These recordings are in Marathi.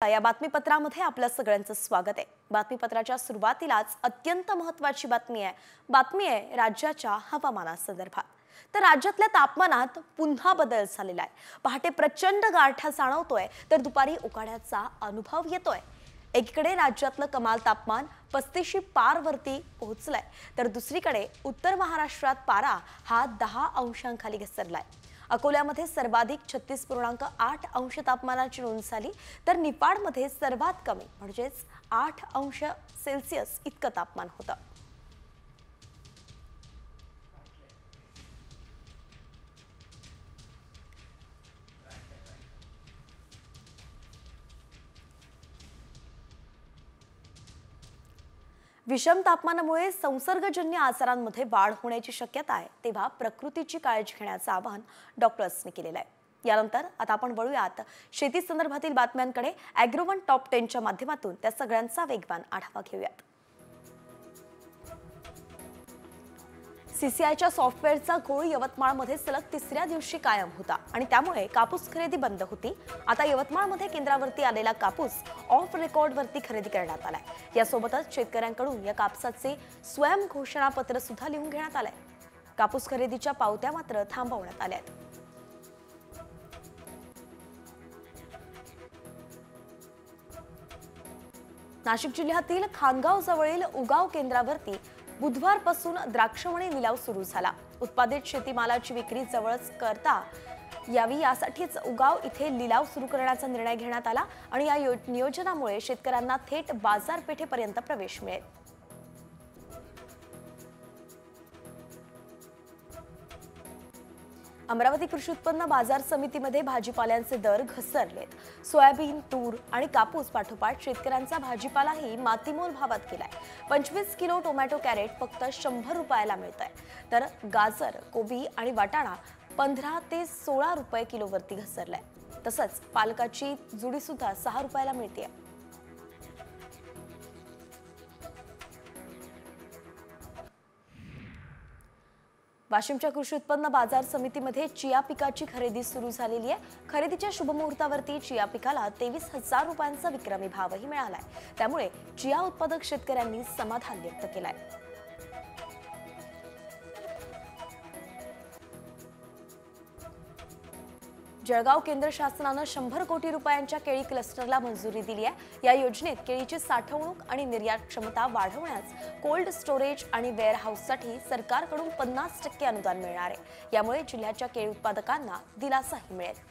या बातमीपत्रामध्ये आपल्या सगळ्यांचं स्वागत आहे। बातमीपत्राच्या सुरुवातीलाच अत्यंत महत्त्वाची बातमी आहे राज्याच्या हवामानासंदर्भात। तर राज्यातल्या तापमानात पुन्हा बदल झालेला आहे। पहाटे प्रचंड गारठा जाणवतोय तर दुपारी उकाड्याचा अनुभव येतोय। एकीकडे राज्यातलं कमाल तापमान 35 पार वरती पोहोचलंय तर दुसरीकडे उत्तर महाराष्ट्रात पारा हा 10 अंशांखाली घसरलाय। अकोल्यामध्ये सर्वाधिक 36.8 अंश तापमानाची नोंद झाली तर निपाडमध्ये सर्वात कमी म्हणजेच 8 अंश सेल्सिअस इतकं तापमान होतं। विषम तापमानामुळे संसर्गजन्य आजारांमध्ये वाढ होण्याची शक्यता आहे, तेव्हा प्रकृतीची काळजी घेण्याचं आवाहन डॉक्टर्सनी केलेलं आहे। यानंतर आता आपण वळूयात शेती संदर्भातील बातम्यांकडे। ॲग्रोवन टॉप 10 च्या माध्यमातून त्या सगळ्यांचा वेगवान आढावा घेऊयात। सीसीआयच्या सॉफ्टवेअरचा घोळ यवतमाळमध्ये सलग तिसऱ्या दिवशी कायम होता आणि त्यामुळे कापूस खरेदी बंद होती। आता यवतमाळमध्ये केंद्रावरती आलेला कापूस ऑफ रेकॉर्डवरती खरेदी करण्यात आलाय। यासोबतच शेतकऱ्यांकडून या कापसाचे स्वयं घोषणापत्र सुद्धा लिहून घेण्यात आलंय। कापूस खरेदीच्या पावत्या मात्र थांबवण्यात आल्या आहेत। नाशिक जिल्ह्यातील खानगाव जवळील उगाव केंद्रावरती बुधवारपासून द्राक्षमणी लिलाव सुरू झाला। उत्पादित शेतीमालाची विक्री जवळच करता यावी यासाठीच उगाव इथे लिलाव सुरू करण्याचा निर्णय घेण्यात आला आणि या नियोजनामुळे शेतकऱ्यांना थेट बाजारपेठेपर्यंत प्रवेश मिळेल। अमरावती कृषी उत्पन्न बाजार समितीमध्ये भाजीपाल्यांचे दर घसरलेत। सोयाबीन, तूर आणि कापूस पाठोपाठ शेतकऱ्यांचा भाजीपालाही मातीमोल भावात गेलाय। 25 किलो टोमॅटो कॅरेट फक्त 100 रुपयाला मिळतंय तर गाजर, कोबी आणि वाटाणा 15 ते 16 रुपये किलोवरती घसरलाय। तसंच पालकाची जुडी सुद्धा 6 रुपयाला मिळते। वाशिमच्या कृषी उत्पन्न बाजार समितीमध्ये चिया पिकाची खरेदी सुरू झालेली आहे। खरेदीच्या शुभमुहूर्तावरती चिया पिकाला 23,000 रुपयांचा विक्रमी भावही मिळालाय। त्यामुळे चिया उत्पादक शेतकऱ्यांनी समाधान व्यक्त केलंय। जळगाव केंद्र शासनाने 100 कोटी रुपयांच्या केळी क्लस्टरला मंजुरी दिली आहे। या योजनेत केळीची साठवणूक आणि निर्यात क्षमता वाढवण्यास कोल्ड स्टोरेज आणि वेअर हाऊससाठी सरकारकडून 50% अनुदान मिळणार आहे। यामुळे जिल्ह्याच्या केळी उत्पादकांना दिलासाही मिळेल।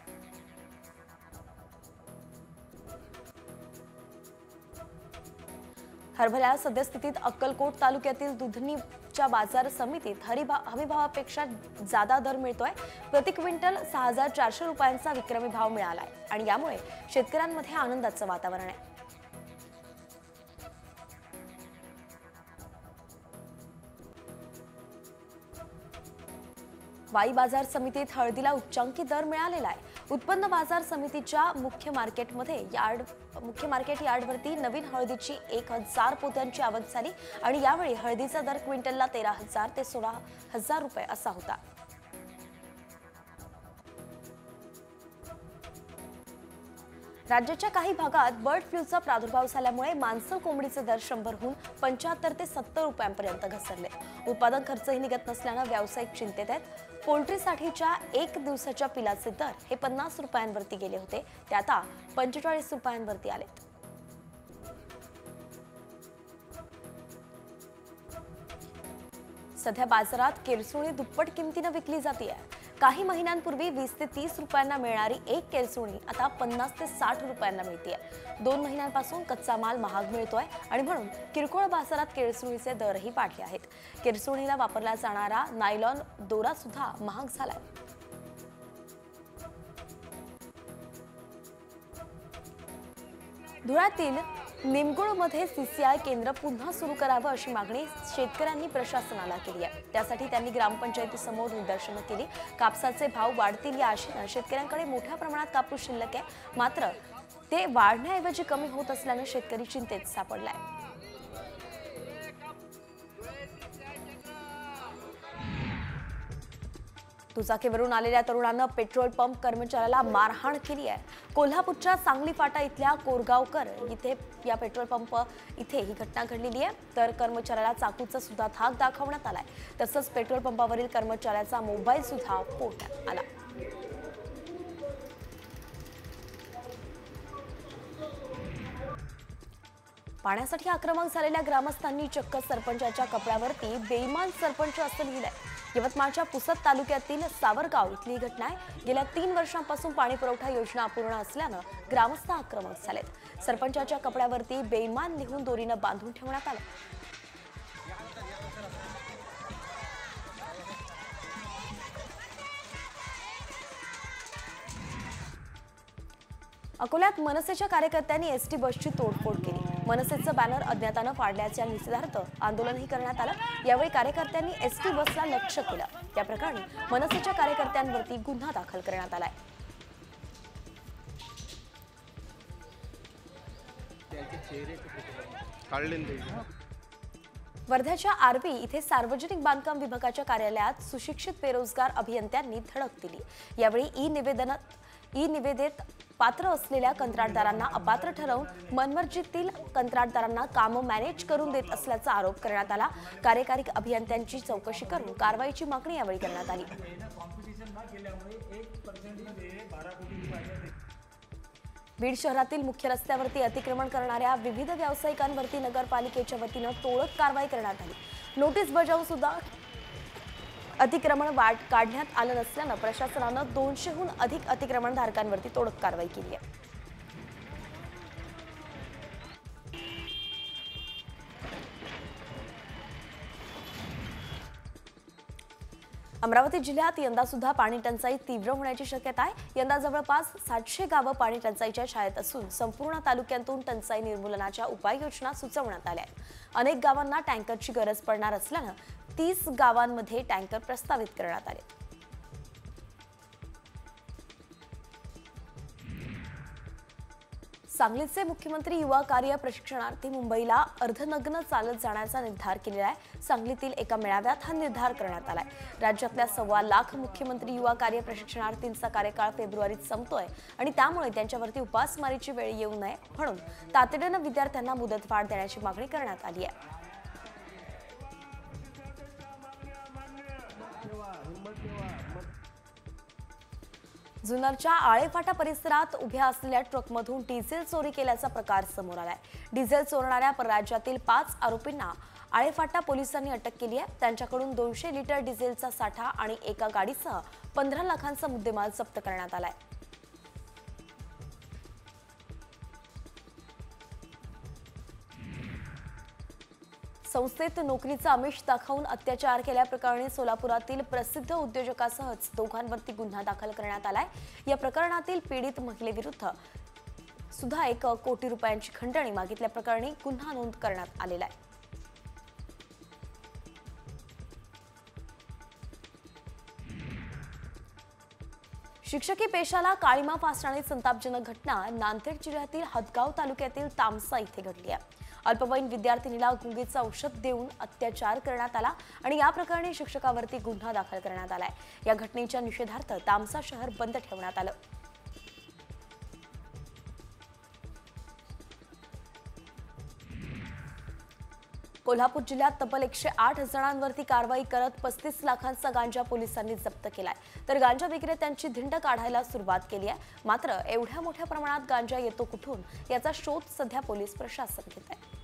हरभऱ्याला सद्यस्थितीत अक्कलकोट तालुक्यातील दुधनीच्या बाजार समितीत हमीभावापेक्षा जादा दर मिळतोय। प्रति क्विंटल 6,400 रुपयांचा विक्रमी भाव मिळालाय आणि यामुळे शेतकऱ्यांमध्ये आनंदाचं वातावरण आहे। वाई बाजार समितीत हळदीला उच्चांकी दर मिळालेला आहे। उत्पन्न बाजार समितीच्या मुख्य मार्केट यार्डवरती नवीन हळदीची 1,000 पोत्यांची आवक झाली आणि यावेळी हळदीचा दर क्विंटलला 13,000 ते 16,000 रुपये असा होता। राज्याच्या काही भागात बर्ड फ्लूचा प्रादुर्भाव झाल्यामुळे मांसल कोंबडीचे दर 100हून 75 ते 70 रुपयांपर्यंत घसरले। उत्पादन खर्चही निघत नसल्याने व्यावसायिक चिंतेत आहेत। पोल्ट्रीसाठीच्या 1 दिवसाच्या पिलाचे दर हे 50 रुपयांवरती गेले होते, ते आता 45 रुपयांवरती आलेत। सध्या बाजारात केरसुणी दुप्पट किमतीने विकली जाते। काही महिन्यांपूर्वी 20 ते 30 रुपयांना मिळणारी एक केरसुणी आता 50 ते 60 रुपयांना मिळते। 2 महिन्यांपासून कच्चा माल महाग मिळतोय आणि म्हणून किरकोळ बाजारात केरसुणीचे दरही वाढले आहेत। केरसुणीला वापरला जाणारा नायलॉन दोरा सुद्धा महाग झालाय। धुळ्यातील निमगुळमध्ये सीसीआय केंद्र पुन्हा सुरू करावं अशी मागणी शेतकऱ्यांनी प्रशासनाला केली आहे। त्यासाठी त्यांनी ग्रामपंचायतीसमोर निदर्शनं केली। कापसाचे भाव वाढतील या आशेने शेतकऱ्यांकडे मोठ्या प्रमाणात कापूस शिल्लक आहे, मात्र ते वाढण्याऐवजी कमी होत असल्याने शेतकरी चिंतेत सापडलाय। दुचाकीवरून आलेल्या तरुणानं पेट्रोल पंप कर्मचाऱ्याला मारहाण केली आहे। कोल्हापूरच्या सांगली फाटा इथल्या कोरगावकर इथे या पेट्रोल पंप इथे ही घटना घडलेली आहे। तर कर्मचाऱ्याला चाकूचा सुद्धा धाक दाखवण्यात आलाय। तसंच पेट्रोल पंपावरील कर्मचाऱ्याचा मोबाईल सुद्धा फोडण्यात आला। पाण्यासाठी आक्रमक झालेल्या ग्रामस्थांनी चक्क सरपंचाच्या कपड्यावरती बेईमान सरपंच असं लिहिलंय। यवतमाळच्या पुसद तालुक्यातील सावरगाव इथली घटना आहे। गेल्या 3 वर्षांपासून पाणी पुरवठा योजना अपूर्ण असल्यानं ग्रामस्थ आक्रमक झालेत। सरपंचाच्या कपड्यावरती बेईमान लिहून दोरीनं बांधून ठेवण्यात आलं। अकोल्यात मनसेच्या कार्यकर्त्यांनी एसटी बसची तोडफोड केली। मनसेचं बॅनर अज्ञातानं फाडल्याच्या निषेधार्थ आंदोलनही करण्यात आलं। यावेळी कार्यकर्त्यांनी एसटी बसला लक्ष्य केलं। या प्रकरणी मनसेच्या कार्यकर्त्यांवरती गुन्हा दाखल करण्यात आलाय। वर्ध्याच्या आरबी इथे सार्वजनिक बांधकाम विभागाच्या कार्यालयात सुशिक्षित बेरोजगार अभियंत्यांनी धडक दिली। यावेळी ई निवेदेत पात्र असलेल्या कंत्राटदारांना अपात्र ठरवून मनमर्जीतील कंत्राटदारांना काम मॅनेज करून देत असल्याचा आरोप करण्यात आला। कार्यकारी अभियंत्यांची चौकशी करून कारवाईची मागणी यावेळी करण्यात आली। बीड शहरातील मुख्य रस्त्यावरती अतिक्रमण करणाऱ्या विविध व्यावसायिकांवरती नगरपालिकेच्या वतीनं तोडक कारवाई करण्यात आली। नोटीस बजावून सुद्धा अतिक्रमण काढण्यात आलं नसल्यानं प्रशासनानं 200हून अधिक अतिक्रमणधारकांवरती तोडक कारवाई केली आहे। अमरावती जिल्ह्यात यंदा सुद्धा पाणी टंचाई तीव्र होण्याची शक्यता आहे। यंदा जवळपास 700 गावं पाणी टंचाईच्या छायेत असून संपूर्ण तालुक्यातून टंचाई निर्मूलनाच्या उपाययोजना सुचवण्यात आल्या आहेत। अनेक गावांना टँकरची गरज पडणार असल्यानं 30 गावांमध्ये टँकर प्रस्तावित करण्यात आले। सांगलीचे मुख्यमंत्री युवा कार्य प्रशिक्षणार्थी मुंबईला अर्धनग्न चालत जाण्याचा निर्धार केलेला आहे। सांगलीतील एका मेळाव्यात हा निर्धार करण्यात आलाय। राज्यातल्या 1.25 लाख मुख्यमंत्री युवा कार्य प्रशिक्षणार्थींचा कार्यकाळ फेब्रुवारीत संपतोय आणि त्यामुळे त्यांच्यावरती उपासमारीची वेळ येऊ नये म्हणून तातडीनं विद्यार्थ्यांना मुदतवाढ देण्याची मागणी करण्यात आली आहे। जुन्नरच्या आळेफाटा परिसरात उभ्या असलेल्या ट्रकमधून डिझेल चोरी केल्याचा प्रकार समोर आलाय। डिझेल चोरणाऱ्या परराज्यातील 5 आरोपींना आळेफाटा पोलिसांनी अटक केली आहे। त्यांच्याकडून 200 लिटर डिझेलचा साठा आणि एका गाडीसह 15 लाखांचा मुद्देमाल जप्त करण्यात आलाय। संस्थेत नोकरीचा आमिष दाखवून अत्याचार केल्याप्रकरणी सोलापुरातील प्रसिद्ध उद्योजकासह दोघांवरती गुन्हा दाखल करण्यात आलाय। या प्रकरणातील पीडित महिलेविरुद्ध सुद्धा 1 कोटी रुपयांची खंडणी मागितल्याप्रकरणी गुन्हा नोंद करण्यात आलेला आहे। शिक्षकी पेशाला काळीमा फासणारी संतापजनक घटना नांदेड जिल्ह्यातील हदगाव तालुक्यातील तामसा इथे घडली आहे। अल्पवयीन विद्यार्थिनीला गुंगीचं औषध देऊन अत्याचार करण्यात आला आणि या प्रकरणी शिक्षकावरती गुन्हा दाखल करण्यात आलाय। या घटनेच्या निषेधार्थ तामसा शहर बंद ठेवण्यात आलं। कोल्हापूर जिल्ह्यात तब्बल 108 जणांवरती कारवाई करत 35 लाखांचा गांजा पोलिसांनी जप्त केलाय। तर गांजा विक्रेत्यांची धिंड काढायला सुरुवात केली आहे। मात्र एवढ्या मोठ्या प्रमाणात गांजा येतो कुठून याचा शोध सध्या पोलीस प्रशासन घेत आहे।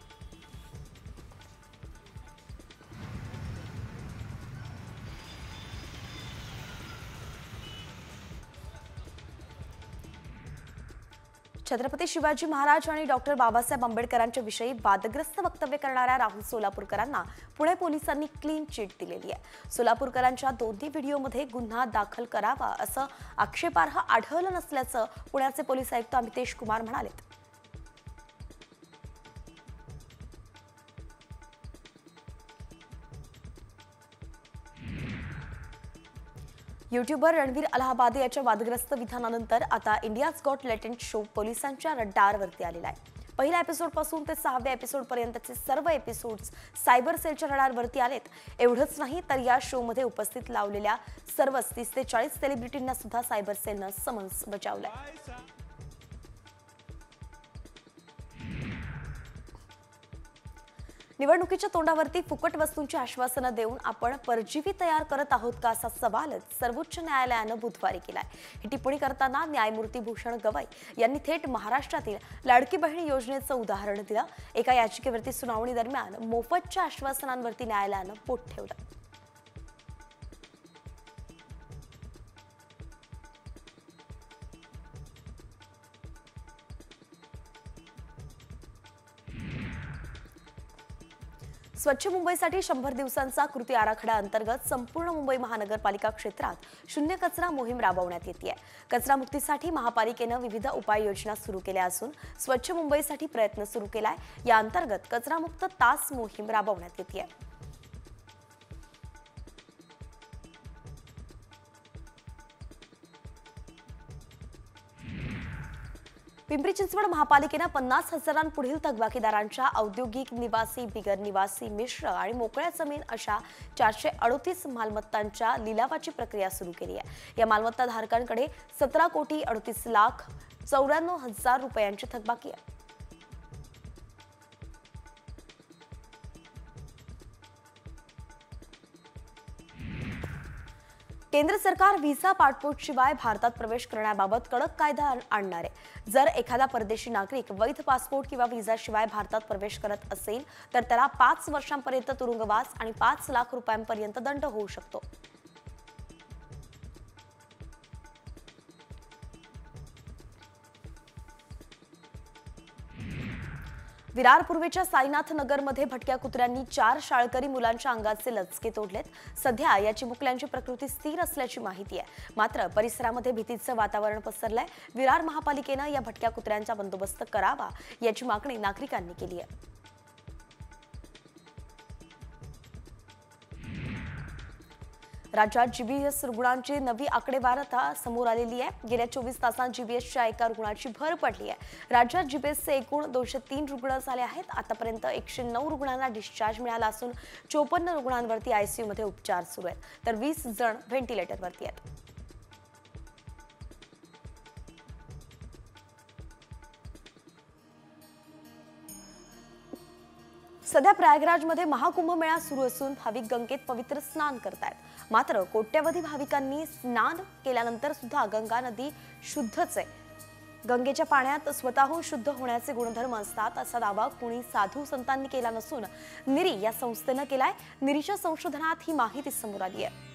छत्रपती शिवाजी महाराज आणि डॉक्टर बाबासाहेब आंबेडकरांच्या विषयी वादग्रस्त वक्तव्य करणाऱ्या राहुल सोलापूरकरांना पुणे पोलिसांनी क्लीन चिट दिलेली आहे। सोलापूरकरांच्या दोन्ही व्हिडिओमध्ये गुन्हा दाखल करावा असं आक्षेपार्ह आढळलं नसल्याचं पुण्याचे पोलीस आयुक्त अमितेश कुमार म्हणाले। यूट्यूबर रणवीर अलाहाबादी याच्या वादग्रस्त विधानानंतर आता इंडियाज गॉट टॅलेंट शो पोलिसांच्या रडारवरती आलेला आहे। पहिल्या एपिसोडपासून ते 6व्या एपिसोडपर्यंतचे सर्व एपिसोड्स सायबर सेलच्या रडारवरती आलेत. एवढंच नाही तर या शोमध्ये उपस्थित लावलेल्या सर्व 30 ते 40 सेलिब्रिटींना सुद्धा सायबर सेलनं समन्स बजावलंय. निवडणुकीच्या तोंडावरती फुकट वस्तूंची आश्वासनं देऊन आपण परजीवी तयार करत आहोत का असा सवालच सर्वोच्च न्यायालयानं बुधवारी केलाय. ही टिप्पणी करताना न्यायमूर्ती भूषण गवई यांनी थेट महाराष्ट्रातील लाडकी बहीण योजनेचं उदाहरण दिलं. एका याचिकेवरती सुनावणी दरम्यान मोफतच्या आश्वासनांवरती न्यायालयानं पोट ठेवलं. स्वच्छ मुंबईसाठी 100 दिवसांचा कृती आराखडा अंतर्गत संपूर्ण मुंबई महानगरपालिका क्षेत्रात शून्य कचरा मोहीम राबवण्यात येते. कचरा मुक्तीसाठी महापालिकेनं विविध उपाययोजना सुरू केल्या असून स्वच्छ मुंबईसाठी प्रयत्न सुरू केलाय. या अंतर्गत कचरामुक्त तास मोहीम राबवण्यात येते. पिंपरी चिंचवड महापालिकेनं 50,000पुढील थकबाकीदारांच्या औद्योगिक, निवासी, बिगर निवासी, मिश्र आणि मोकळ्या जमीन अशा 438 मालमत्तांच्या लिलावाची प्रक्रिया सुरू केली आहे. या मालमत्ता धारकांकडे 17,38,94,000 रुपयांची थकबाकी आहे. केंद्र सरकार व्हिसा पासपोर्टशिवाय भारतात प्रवेश करण्याबाबत कडक कायदा आणणार आहे. जर एखादा परदेशी नागरिक वैध पासपोर्ट किंवा व्हिसाशिवाय भारतात प्रवेश करत असेल तर त्याला 5 वर्षांपर्यंत तुरुंगवास आणि 5 लाख रुपयांपर्यंत दंड होऊ शकतो. विरार पूर्वेच्या साईनाथ नगरमध्ये भटक्या कुत्र्यांनी 4 शाळकरी मुलांच्या अंगाचे लचके तोडलेत. सध्या या चिमुकल्यांची प्रकृती स्थिर असल्याची माहिती आहे. मात्र परिसरामध्ये भीतीचं वातावरण पसरलंय. विरार महापालिकेनं या भटक्या कुत्र्यांचा बंदोबस्त करावा याची मागणी नागरिकांनी केली आहे. राज्यात जीबीएस रुग्णांची नवी आकडेवारी समोर आलेली आहे. गेल्या 24 तासांत जीबीएसच्या एका रुग्णाची भर पडली आहे. राज्यात जीबीएसचे एकूण 203 रुग्ण झाले आहेत. आतापर्यंत 109 रुग्णांना डिस्चार्ज मिळाला असून 54 रुग्णांवरती आयसीयूमध्ये उपचार सुरू आहेत, तर 20 जण व्हेंटिलेटरवरती आहेत. सध्या प्रयागराजमध्ये महाकुंभ मेळा सुरू असून भाविक गंगेत पवित्र स्नान करतायत. मात्र कोट्यवधी भाविकांनी स्नान केल्यानंतर सुद्धा गंगा नदी शुद्धच आहे. गंगेच्या पाण्यात स्वतःहून शुद्ध होण्याचे गुणधर्म असतात असा दावा कुणी साधू संतांनी केला नसून निरी या संस्थेनं केलाय. निरीच्या संशोधनात ही माहिती समोर आली आहे.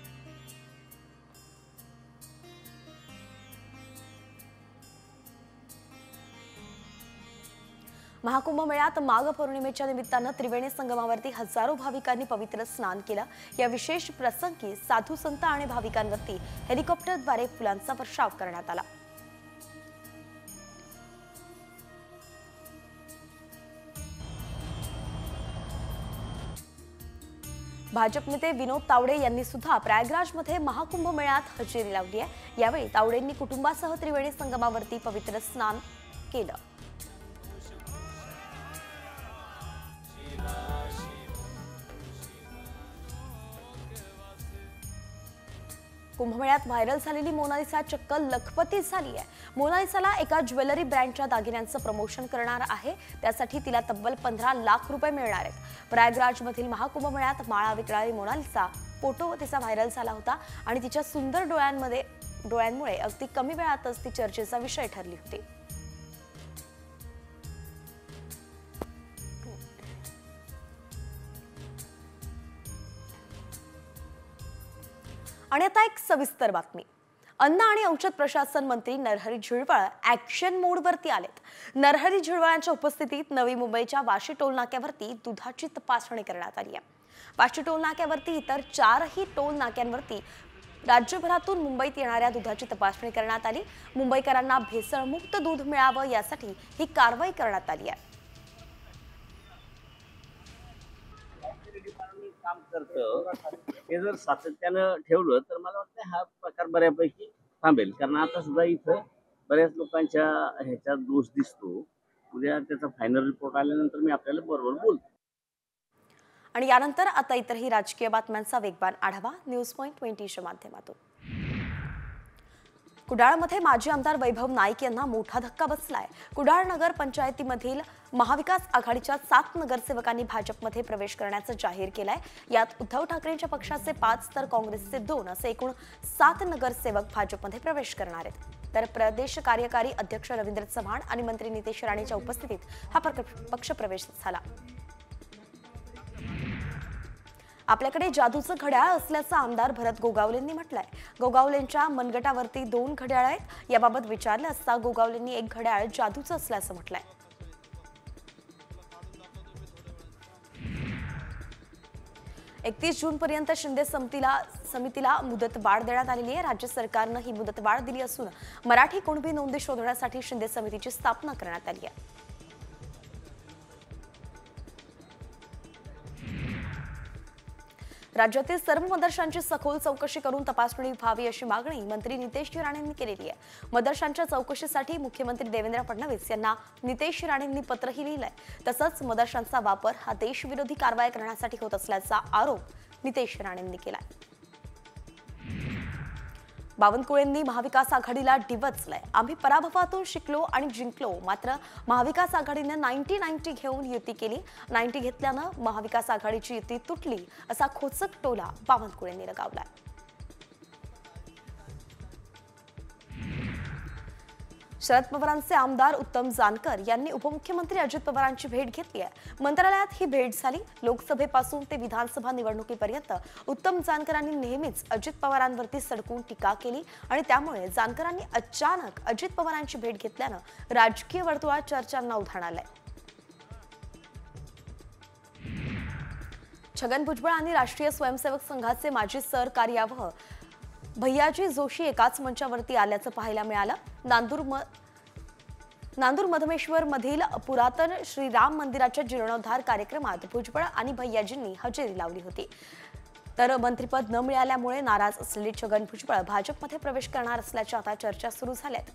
महाकुंभ मेळ्यात माघ पौर्णिमेच्या निमित्तानं त्रिवेणी संगमावरती हजारो भाविकांनी पवित्र स्नान केलं. या विशेष प्रसंगी साधू संत आणि भाविकांवरती हेलिकॉप्टरद्वारे फुलांचा वर्षाव करण्यात आला. भाजप नेते विनोद तावडे यांनी सुद्धा प्रयागराजमध्ये महाकुंभ मेळ्यात हजेरी लावली आहे. यावेळी तावडेंनी कुटुंबासह त्रिवेणी संगमावरती पवित्र स्नान केलं. कुंभमेळ्यात व्हायरल झालेली मोनालिसा चक्क लखपती झाली आहे. मोनालिसाला एका ज्वेलरी ब्रँडच्या दागिन्यांचं प्रमोशन करणार आहे. त्यासाठी तिला तब्बल 15 लाख रुपये मिळणार आहेत. प्रयागराजमधील महाकुंभ मेळ्यात माळा विकणारी मोनालिसा फोटो तिचा व्हायरल झाला होता आणि तिच्या सुंदर डोळ्यांमुळे अगदी कमी वेळातच ती चर्चेचा विषय ठरली होती. आणि आता एक सविस्तर बातमी. अन्न आणि औषध प्रशासन मंत्री नरहरी झिरवळ ऍक्शन मोडवरती आलेत. नरहरी झिरवळांच्या उपस्थितीत नवी मुंबईच्या वाशी टोल नाक्यावरती दुधाची तपासणी करण्यात आली आहे. वाशी टोल नाक्यावरती इतर 4ही टोल नाक्यांवरती राज्यभरातून मुंबईत येणाऱ्या दुधाची तपासणी करण्यात आली. मुंबईकरांना भेसळमुक्त दूध मिळावं यासाठी ही कारवाई करण्यात आली आहे. काम करतं हे जर सातत्यानं ठेवलं तर मला वाटतं हा प्रकार बऱ्यापैकी थांबेल. कारण आता सुद्धा इथं बऱ्याच लोकांच्या ह्याच्यात दोष दिसतो. उद्या त्याचा फायनल रिपोर्ट आल्यानंतर मी आपल्याला बरोबर बोलतो. आणि यानंतर आता इतरही राजकीय बातम्यांचा वेगवान आढावा न्यूज पॉइंट 20च्या माध्यमातून. कुडाळमध्ये माजी आमदार वैभव नाईक यांना मोठा धक्का बसलाय. कुडाळ नगर पंचायतीमधील महाविकास आघाडीच्या 7 नगरसेवकांनी भाजपमध्ये प्रवेश करण्याचं जाहीर केलंय. यात उद्धव ठाकरेंच्या पक्षाचे 5 तर काँग्रेसचे 2 असे एकूण 7 नगरसेवक भाजपमध्ये प्रवेश करणार आहेत. तर प्रदेश कार्यकारी अध्यक्ष रवींद्र चव्हाण आणि मंत्री नितेश राणेच्या उपस्थितीत हा पक्षप्रवेश झाला. आपल्याकडे जादूचं घड्याळ असल्याचं आमदार भरत गोगावलेंनी म्हटलंय. गोगावलेंच्या मनगटावरती 2 घड्याळ आहेत. याबाबत विचारलं असता गोगावलेंनी एक घड्याळ जादूचं असल्याचं म्हटलंय. 31 जूनपर्यंत शिंदे समितीला मुदतवाढ देण्यात आलेली आहे. राज्य सरकारनं ही मुदतवाढ दिली असून मराठी कुणबी नोंदी शोधण्यासाठी शिंदे समितीची स्थापना करण्यात आली आहे. राज्यातील सर्व मदरशांची सखोल चौकशी करून तपासणी व्हावी अशी मागणी मंत्री नितेश राणेंनी केलेली आहे. मदरशांच्या चौकशीसाठी मुख्यमंत्री देवेंद्र फडणवीस यांना नितेश राणेंनी पत्रही लिहिलंय. तसंच मदरशांचा वापर हा देशविरोधी कारवाई करण्यासाठी होत असल्याचा आरोप नितेश राणेंनी केलाय. बावनकुळेंनी महाविकास आघाडीला डिवचलंय. आम्ही पराभवातून शिकलो आणि जिंकलो. मात्र महाविकास आघाडीनं 90-90 घेऊन युती केली. 90 घेतल्यानं महाविकास आघाडीची युती तुटली असा खोचक टोला बावनकुळेंनी लगावलाय. शरद पवारांचे आमदार उत्तम जानकर यांनी उपमुख्यमंत्री अजित पवारांची भेट घेतली आहे. मंत्रालयात ही भेट झाली. लोकसभेपासून ते विधानसभा निवडणुकीपर्यंत उत्तम जानकरांनी नेहमीच अजित पवारांवरती सडकून टीका केली आणि त्यामुळे जानकरांनी अचानक अजित पवारांची भेट घेतल्यानं राजकीय वर्तुळात चर्चांना उधाण आलंय. छगन भुजबळ आणि राष्ट्रीय स्वयंसेवक संघाचे माजी सरकार्यवाह भैयाजी जोशी एकाच मंचावरती आल्याचं पाहायला मिळालं. नांदूर मधमेश्वर मधील पुरातन श्रीराम मंदिराच्या जीर्णोद्धार कार्यक्रमात भुजबळ आणि भैयाजींनी हजेरी लावली होती. तर मंत्रिपद न मिळाल्यामुळे नाराज असलेले छगन भुजबळ भाजपमध्ये प्रवेश करणार असल्याच्या आता चर्चा सुरू झाल्यात.